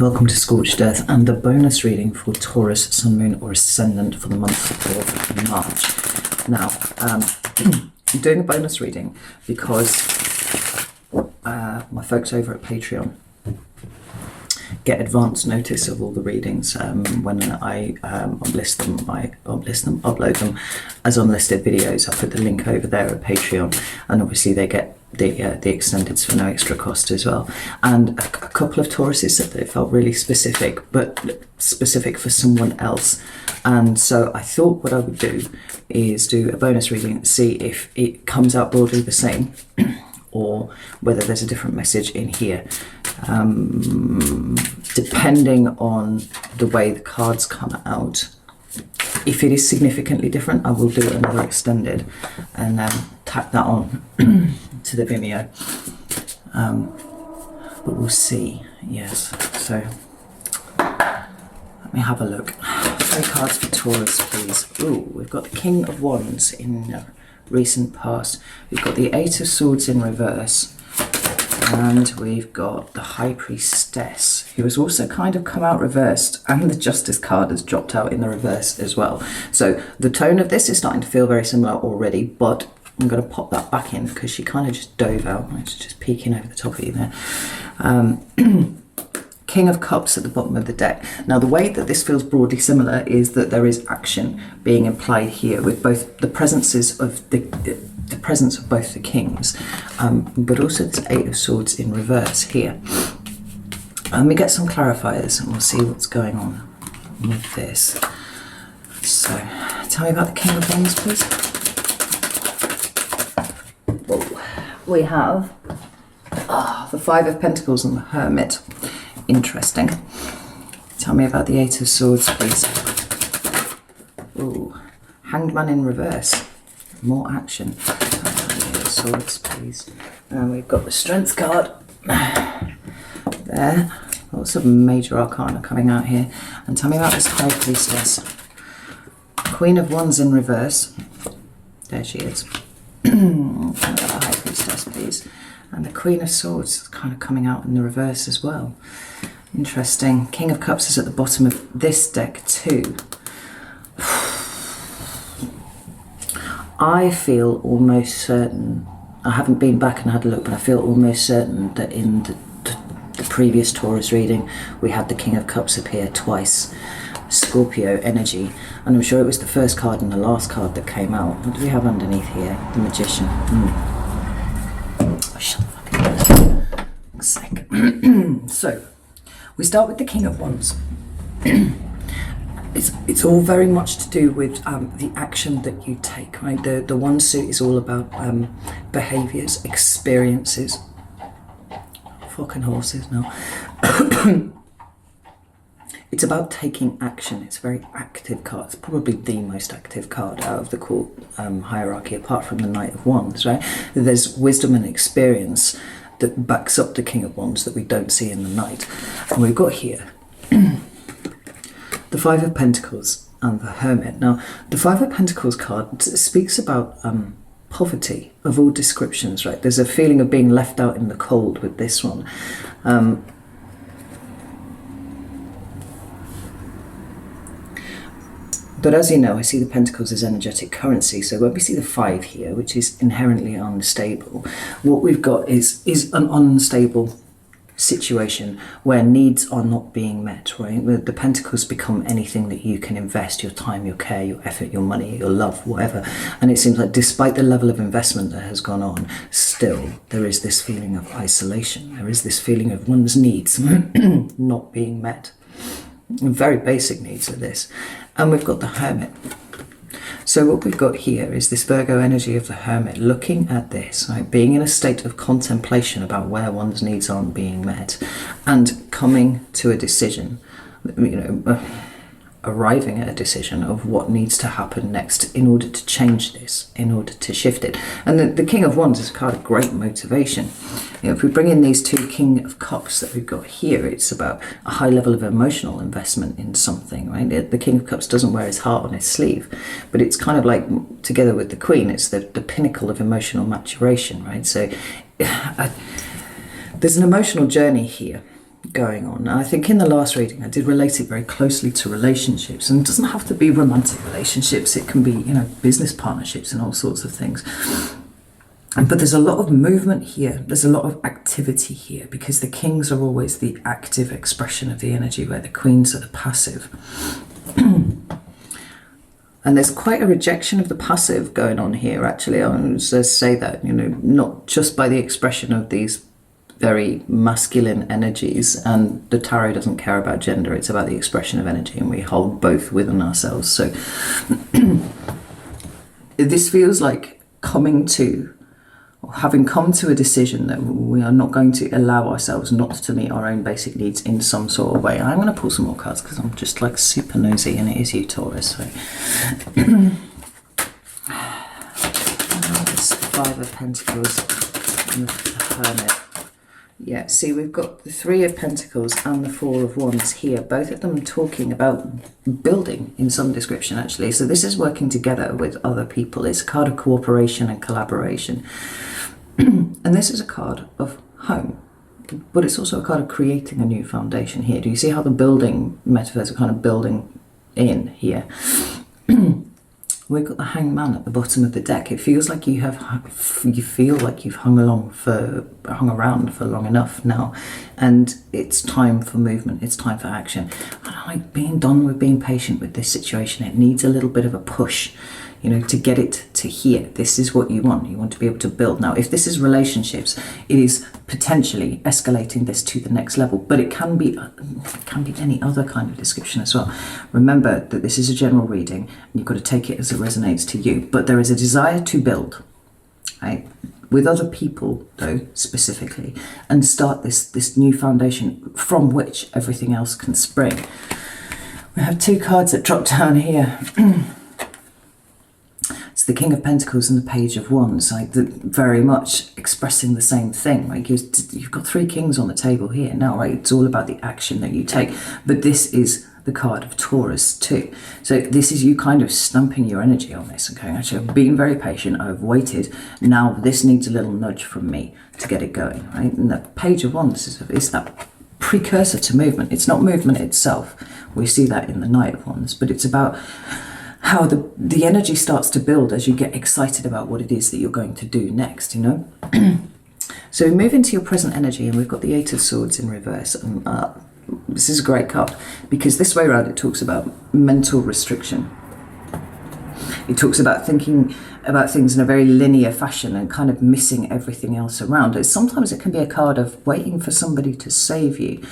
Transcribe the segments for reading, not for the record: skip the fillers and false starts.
Welcome to Scorched Earth and the bonus reading for Taurus, Sun, Moon or Ascendant for the month of March. Now, I'm doing a bonus reading because my folks over at Patreon get advance notice of all the readings when I upload them as unlisted videos. I put the link over there at Patreon, and obviously they get the extendeds for no extra cost as well. And a couple of Tauruses said that it felt really specific, but specific for someone else. And so I thought what I would do is do a bonus reading and see if it comes out broadly the same or whether there's a different message in here. Depending on the way the cards come out, if it is significantly different, I will do another extended and tack that on to the Vimeo. But we'll see. Yes, so let me have a look. 3 cards for Taurus, please. Ooh, we've got the King of Wands in recent past. We've got the 8 of Swords in reverse. And we've got the High Priestess, who has also kind of come out reversed, and the Justice card has dropped out in the reverse as well. So the tone of this is starting to feel very similar already, but I'm going to pop that back in because she kind of just dove out. It's just peeking over the top of you there. King of Cups at the bottom of the deck. Now, the way that this feels broadly similar is that there is action being implied here with both the presences of the presence of both the kings, but also this 8 of Swords in reverse here. And we get some clarifiers and we'll see what's going on with this. So, tell me about the King of Wands, please. Whoa. We have the 5 of Pentacles and the Hermit. Interesting. Tell me about the 8 of Swords, please. Ooh, Hanged Man in reverse. More action. Swords, please. And we've got the Strength card there. Lots of major arcana coming out here. And tell me about this High Priestess. Queen of Wands in reverse. There she is. Tell me about the High Priestess, please. And the Queen of Swords is kind of coming out in the reverse as well. Interesting. King of Cups is at the bottom of this deck too. I feel almost certain, I haven't been back and had a look, but I feel almost certain that in the previous Taurus reading, we had the King of Cups appear twice. Scorpio energy. And I'm sure it was the first card and the last card that came out. What do we have underneath here? The Magician. Oh, shut the fucking sec. So, we start with the King of Wands. It's all very much to do with the action that you take, right? The one suit is all about behaviours, experiences. Fucking horses now. It's about taking action. It's a very active card. It's probably the most active card out of the court hierarchy, apart from the Knight of Wands, right? There's wisdom and experience that backs up the King of Wands that we don't see in the Knight. And we've got here the 5 of Pentacles and the Hermit. Now, the 5 of Pentacles card speaks about poverty of all descriptions, right? There's a feeling of being left out in the cold with this one. But as you know, I see the Pentacles as energetic currency. So when we see the 5 here, which is inherently unstable, what we've got is an unstable situation where needs are not being met, right? The Pentacles become anything that you can invest, your time, your care, your effort, your money, your love, whatever. And it seems like despite the level of investment that has gone on, still there is this feeling of isolation. There is this feeling of one's needs not being met. Very basic needs of this. And we've got the Hermit. So what we've got here is this Virgo energy of the Hermit looking at this, right, being in a state of contemplation about where one's needs aren't being met and coming to a decision, arriving at a decision of what needs to happen next in order to change this, in order to shift it. And the King of Wands is a card of great motivation. If we bring in these 2 King of Cups that we've got here, it's about a high level of emotional investment in something, right? The King of Cups doesn't wear his heart on his sleeve, but it's kind of like, together with the Queen, it's the pinnacle of emotional maturation, right? So there's an emotional journey here going on. Now, I think in the last reading I did relate it very closely to relationships, and it doesn't have to be romantic relationships, it can be, you know, business partnerships and all sorts of things. But there's a lot of movement here, there's a lot of activity here, because the kings are always the active expression of the energy, where the queens are the passive. And there's quite a rejection of the passive going on here, actually. I want to say that, you know, not just by the expression of these very masculine energies, and the tarot doesn't care about gender, it's about the expression of energy, and we hold both within ourselves. So this feels like coming to, or having come to a decision that we are not going to allow ourselves not to meet our own basic needs in some sort of way. I'm going to pull some more cards because I'm just like super nosy, and it is you, Taurus. So this Five of Pentacles and the Hermit. Yeah, see, we've got the Three of Pentacles and the Four of Wands here, both of them talking about building in some description, actually. So this is working together with other people. It's a card of cooperation and collaboration. And this is a card of home, but it's also a card of creating a new foundation here. Do you see how the building metaphors are kind of building in here? We've got the Hangman at the bottom of the deck. It feels like you feel like you've hung around for long enough now, and it's time for movement. It's time for action. I don't like being done with being patient with this situation. It needs a little bit of a push, you know, to get it to here. This is what you want. You want to be able to build. Now, if this is relationships, it is potentially escalating this to the next level, but it can be any other kind of description as well. Remember that this is a general reading, and you've got to take it as it resonates to you, but there is a desire to build, right, with other people though, specifically, and start this new foundation from which everything else can spring. We have two cards that drop down here. It's the King of Pentacles and the Page of Wands, like very much expressing the same thing. Like you've got three kings on the table here now, right? It's all about the action that you take. But this is the card of Taurus too. So this is you kind of stamping your energy on this and going, actually, I've been very patient, I've waited. Now this needs a little nudge from me to get it going, right? And the Page of Wands is that precursor to movement. It's not movement itself. We see that in the Knight of Wands, but it's about how the energy starts to build as you get excited about what it is that you're going to do next, you know? So we move into your present energy, and we've got the Eight of Swords in reverse. And this is a great card, because this way around it talks about mental restriction. It talks about thinking about things in a very linear fashion and kind of missing everything else around. Sometimes it can be a card of waiting for somebody to save you.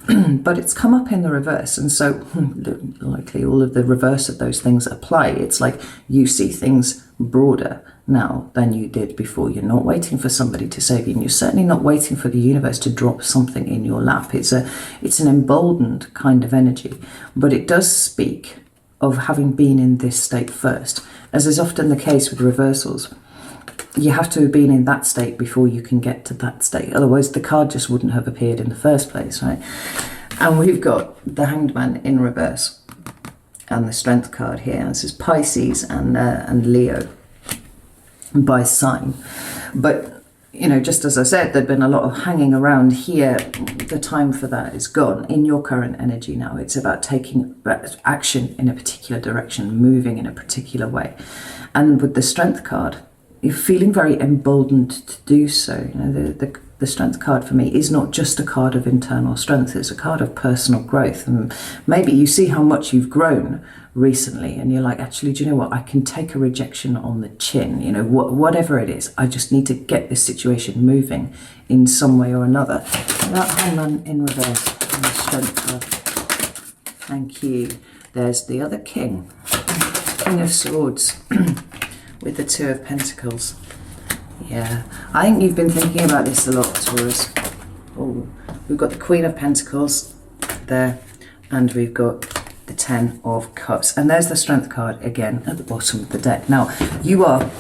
But it's come up in the reverse, and so likely all of the reverse of those things apply. It's like you see things broader now than you did before. You're not waiting for somebody to save you, and you're certainly not waiting for the universe to drop something in your lap. It's an emboldened kind of energy, but it does speak of having been in this state first, as is often the case with reversals. You have to have been in that state before you can get to that state. Otherwise, the card just wouldn't have appeared in the first place, right? And we've got the Hanged Man in reverse and the Strength card here. This is Pisces and Leo by sign. But, you know, just as I said, there'd been a lot of hanging around here. The time for that is gone. In your current energy now, it's about taking action in a particular direction, moving in a particular way. And with the Strength card, you're feeling very emboldened to do so. You know, the Strength card for me is not just a card of internal strength, it's a card of personal growth. And maybe you see how much you've grown recently, and you're like, actually, do you know what? I can take a rejection on the chin. You know, whatever it is, I just need to get this situation moving in some way or another. That Hangman in reverse and the Strength card. Thank you. There's the other King, King of Swords. With the Two of Pentacles. Yeah, I think you've been thinking about this a lot, Taurus. Oh, we've got the Queen of Pentacles there, and we've got the Ten of Cups. And there's the Strength card again at the bottom of the deck. Now, you are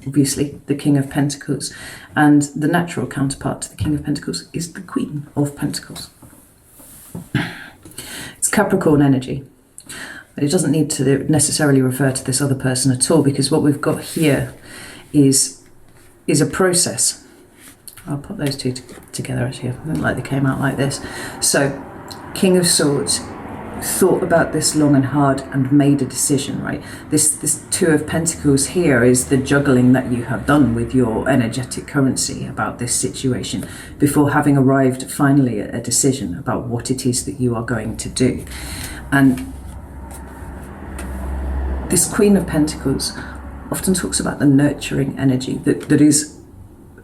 obviously the King of Pentacles, and the natural counterpart to the King of Pentacles is the Queen of Pentacles. It's Capricorn energy. But it doesn't need to necessarily refer to this other person at all, because what we've got here is a process. I'll put those two together actually. I don't like they came out like this. So, King of Swords, thought about this long and hard and made a decision, right? This Two of Pentacles here is the juggling that you have done with your energetic currency about this situation before having arrived finally at a decision about what it is that you are going to do. And this Queen of Pentacles often talks about the nurturing energy that is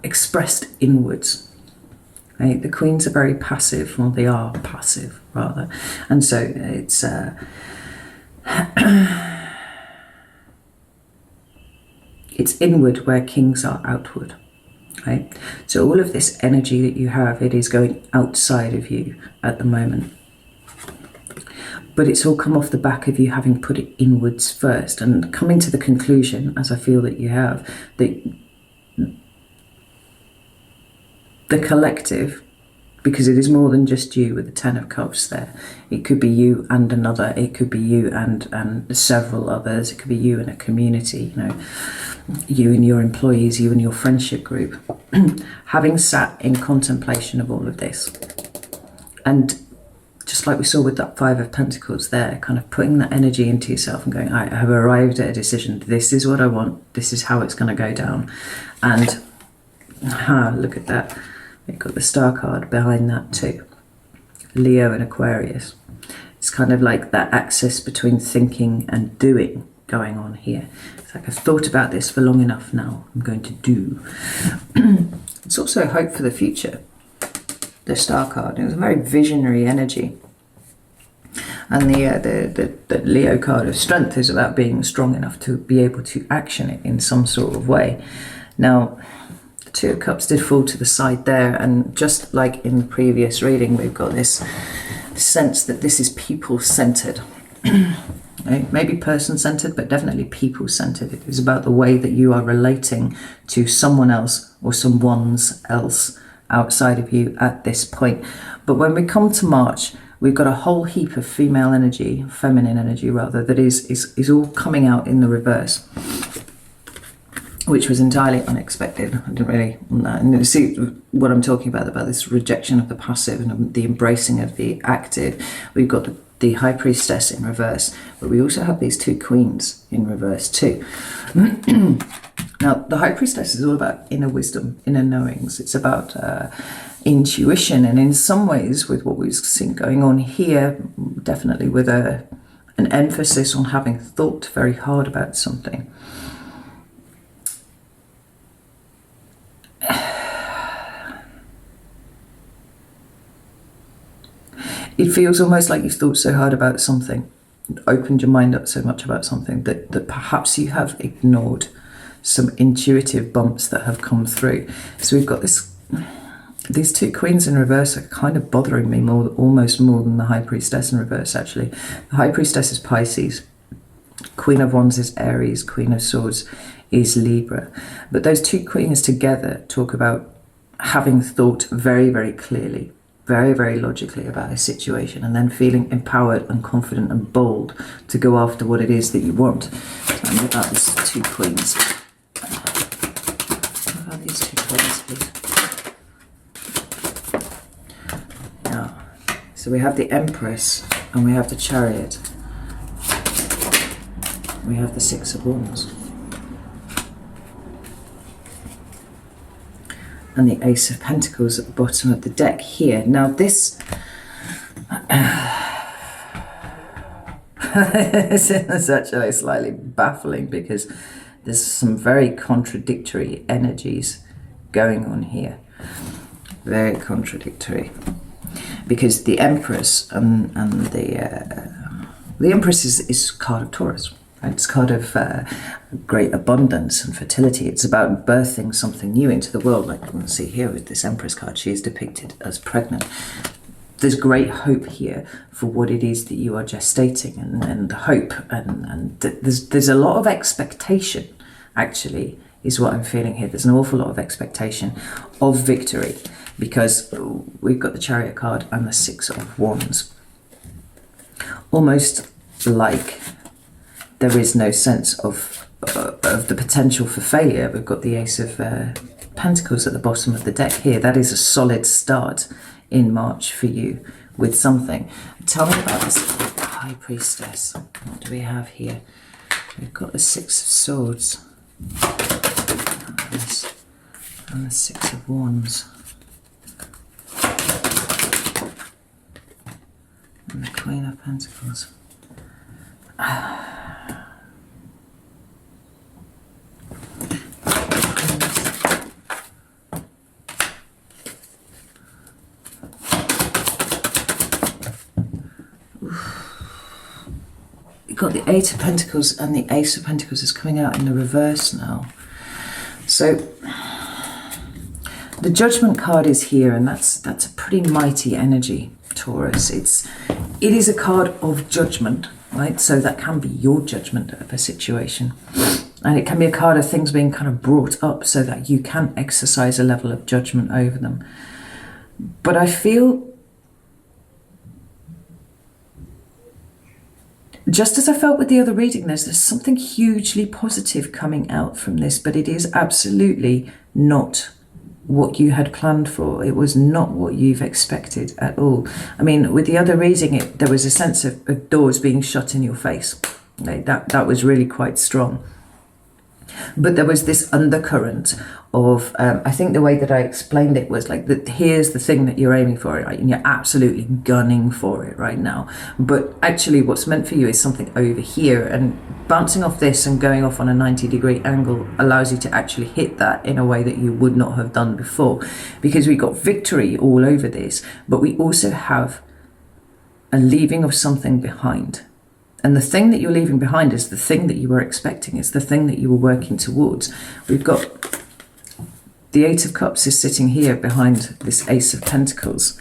expressed inwards. Right? The queens are very passive, or they are passive rather, and so it's it's inward where kings are outward. Right? So all of this energy that you have, it is going outside of you at the moment. But it's all come off the back of you having put it inwards first and coming to the conclusion, as I feel that you have, that the collective, because it is more than just you with the Ten of Cups there. It could be you and another. It could be you and several others. It could be you and a community, you know, you and your employees, you and your friendship group. Having sat in contemplation of all of this. And just like we saw with that Five of Pentacles there, kind of putting that energy into yourself and going, I have arrived at a decision. This is what I want. This is how it's going to go down. And look at that. We've got the Star card behind that too. Leo and Aquarius. It's kind of like that axis between thinking and doing going on here. It's like I've thought about this for long enough now. I'm going to do. It's also hope for the future. The Star card. It was a very visionary energy. And the Leo card of Strength is about being strong enough to be able to action it in some sort of way. Now, Two of Cups did fall to the side there, and just like in the previous reading, we've got this sense that this is people-centered. Right? Maybe person-centered, but definitely people-centered. It is about the way that you are relating to someone else or someone's else outside of you at this point. But when we come to March, we've got a whole heap of female energy, feminine energy rather, that is all coming out in the reverse, which was entirely unexpected. I didn't really want that. And you see what I'm talking about this rejection of the passive and the embracing of the active. We've got the High Priestess in reverse, but we also have these two queens in reverse too. Now, the High Priestess is all about inner wisdom, inner knowings. It's about intuition, and in some ways, with what we've seen going on here, definitely with an emphasis on having thought very hard about something. It feels almost like you've thought so hard about something, opened your mind up so much about something that perhaps you have ignored some intuitive bumps that have come through. So we've got these two queens in reverse are kind of bothering me almost more than the High Priestess in reverse, actually. The High Priestess is Pisces, Queen of Wands is Aries, Queen of Swords is Libra. But those two queens together talk about having thought very, very clearly, very, very logically about a situation, and then feeling empowered and confident and bold to go after what it is that you want. Tell me about these two queens. What about these two queens, please? Now, so we have the Empress and we have the Chariot. We have the Six of Wands. And the Ace of Pentacles at the bottom of the deck here. Now this this is actually slightly baffling because there's some very contradictory energies going on here. Very contradictory. Because the Empress and the Empress is card of Taurus. It's card of great abundance and fertility. It's about birthing something new into the world. Like you can see here with this Empress card, she is depicted as pregnant. There's great hope here for what it is that you are gestating, and hope, and there's a lot of expectation, actually, is what I'm feeling here. There's an awful lot of expectation of victory, because we've got the Chariot card and the Six of Wands. Almost like there is no sense of the potential for failure. We've got the Ace of Pentacles at the bottom of the deck here. That is a solid start in March for you with something. Tell me about this High Priestess. What do we have here? We've got the Six of Swords and the Six of Wands and the Queen of Pentacles. You've got the Eight of Pentacles, and the Ace of Pentacles is coming out in the reverse now. So the Judgment card is here, and that's a pretty mighty energy, Taurus. It is a card of judgment, right? So that can be your judgment of a situation. And it can be a card of things being kind of brought up so that you can exercise a level of judgment over them. But I feel, just as I felt with the other reading, there's something hugely positive coming out from this, but it is absolutely not what you had planned for. It was not what you've expected at all. I mean, with the other reading, there was a sense of doors being shut in your face. Like that was really quite strong. But there was this undercurrent of, I think the way that I explained it was like, here's the thing that you're aiming for, right? And you're absolutely gunning for it right now. But actually what's meant for you is something over here, and bouncing off this and going off on a 90-degree angle allows you to actually hit that in a way that you would not have done before. Because we got victory all over this, but we also have a leaving of something behind. And the thing that you're leaving behind is the thing that you were expecting. It's the thing that you were working towards. We've got the Eight of Cups is sitting here behind this Ace of Pentacles.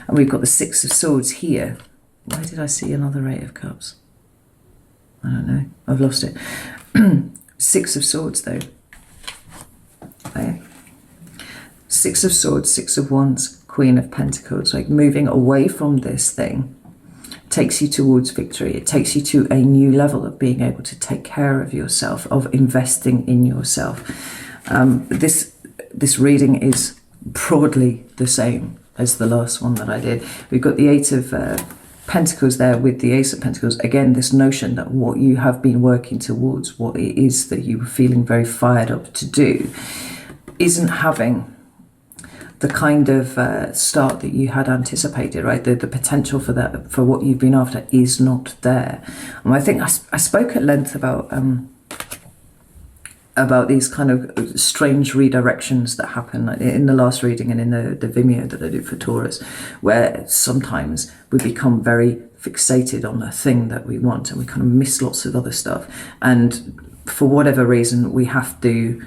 And we've got the Six of Swords here. Why did I see another Eight of Cups? I don't know. I've lost it. Six of Swords, though. There. Six of Swords, Six of Wands, Queen of Pentacles. Like moving away from this thing takes you towards victory. It takes you to a new level of being able to take care of yourself, of investing in yourself. This reading is broadly the same as the last one that I did. We've got the Eight of Pentacles there with the Ace of Pentacles. Again, this notion that what you have been working towards, what it is that you were feeling very fired up to do, isn't having the kind of start that you had anticipated, right? The potential for that, for what you've been after, is not there. And I think I spoke at length about these kind of strange redirections that happen in the last reading and in the Vimeo that I do for Taurus, where sometimes we become very fixated on the thing that we want and we kind of miss lots of other stuff. And for whatever reason, we have to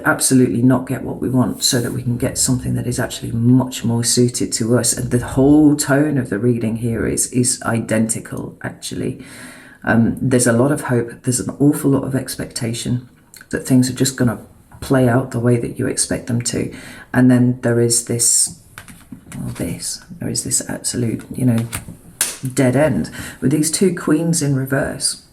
absolutely not get what we want so that we can get something that is actually much more suited to us. And the whole tone of the reading here is identical, actually. There's a lot of hope. There's an awful lot of expectation that things are just going to play out the way that you expect them to. And then there is this absolute, dead end with these two queens in reverse.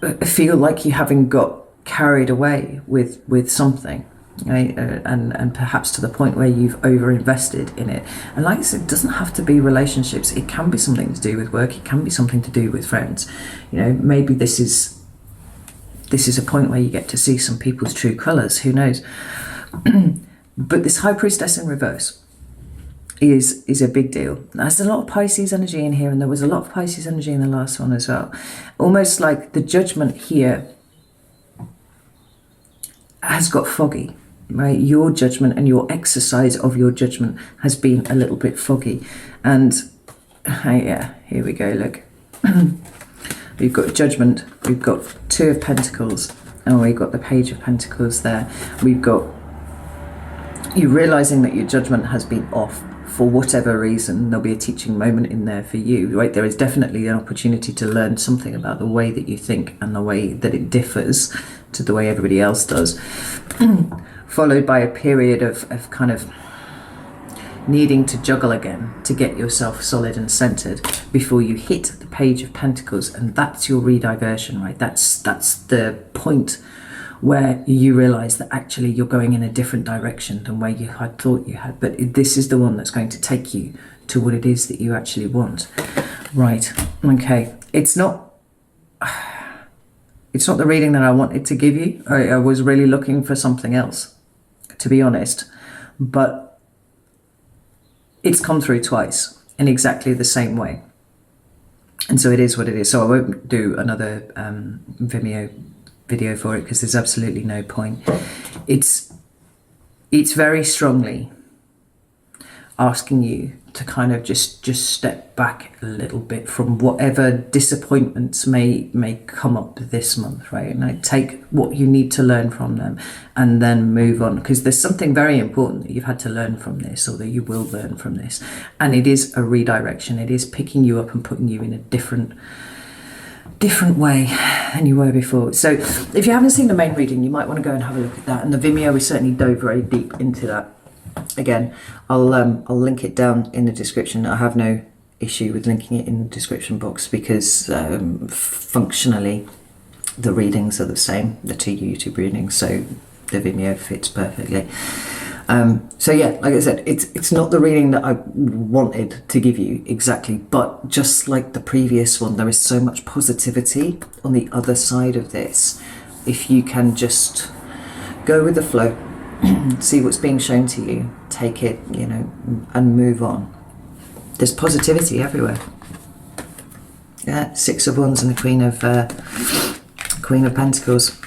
I feel like you haven't got carried away with something, right? And perhaps to the point where you've overinvested in it. And like I said, it doesn't have to be relationships. It can be something to do with work. It can be something to do with friends. Maybe this is a point where you get to see some people's true colours. Who knows? But this High Priestess in reverse is a big deal. There's a lot of Pisces energy in here, and there was a lot of Pisces energy in the last one as well. Almost like the Judgment here has got foggy, right? Your judgment and your exercise of your judgment has been a little bit foggy. And yeah, here we go, look. We've got Judgment, we've got Two of Pentacles, and we've got the Page of Pentacles there. We've got you realizing that your judgment has been off for whatever reason. There'll be a teaching moment in there for you, right? There is definitely an opportunity to learn something about the way that you think and the way that it differs to the way everybody else does, followed by a period of kind of needing to juggle again to get yourself solid and centered before you hit the Page of Pentacles. And that's your rediversion, right? That's the point where you realise that actually you're going in a different direction than where you had thought you had. But this is the one that's going to take you to what it is that you actually want. Right, okay. It's not the reading that I wanted to give you. I was really looking for something else, to be honest. But it's come through twice in exactly the same way. And so it is what it is. So I won't do another Vimeo video for it because there's absolutely no point. It's very strongly asking you to kind of just step back a little bit from whatever disappointments may come up this month, right? And like, take what you need to learn from them and then move on, because there's something very important that you've had to learn from this, or that you will learn from this, and it is a redirection. It is picking you up and putting you in a different way than you were before. So if you haven't seen the main reading, you might want to go and have a look at that, and the Vimeo, we certainly dove very deep into that. Again, I'll link it down in the description. I have no issue with linking it in the description box because functionally the readings are the same, the two YouTube readings, so the Vimeo fits perfectly. So yeah, like I said, it's not the reading that I wanted to give you exactly, but just like the previous one, there is so much positivity on the other side of this. If you can just go with the flow, see what's being shown to you, take it, you know, and move on. There's positivity everywhere. Yeah, Six of Wands and the Queen of Pentacles.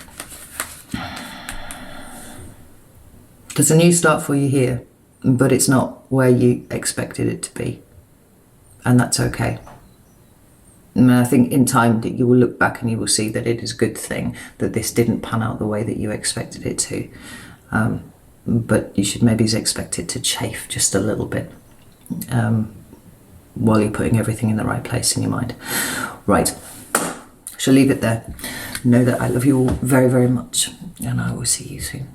There's a new start for you here, but it's not where you expected it to be, and that's okay. And I think in time that you will look back and you will see that it is a good thing that this didn't pan out the way that you expected it to. But you should maybe expect it to chafe just a little bit while you're putting everything in the right place in your mind. Right, shall leave it there. Know that I love you all very, very much, and I will see you soon.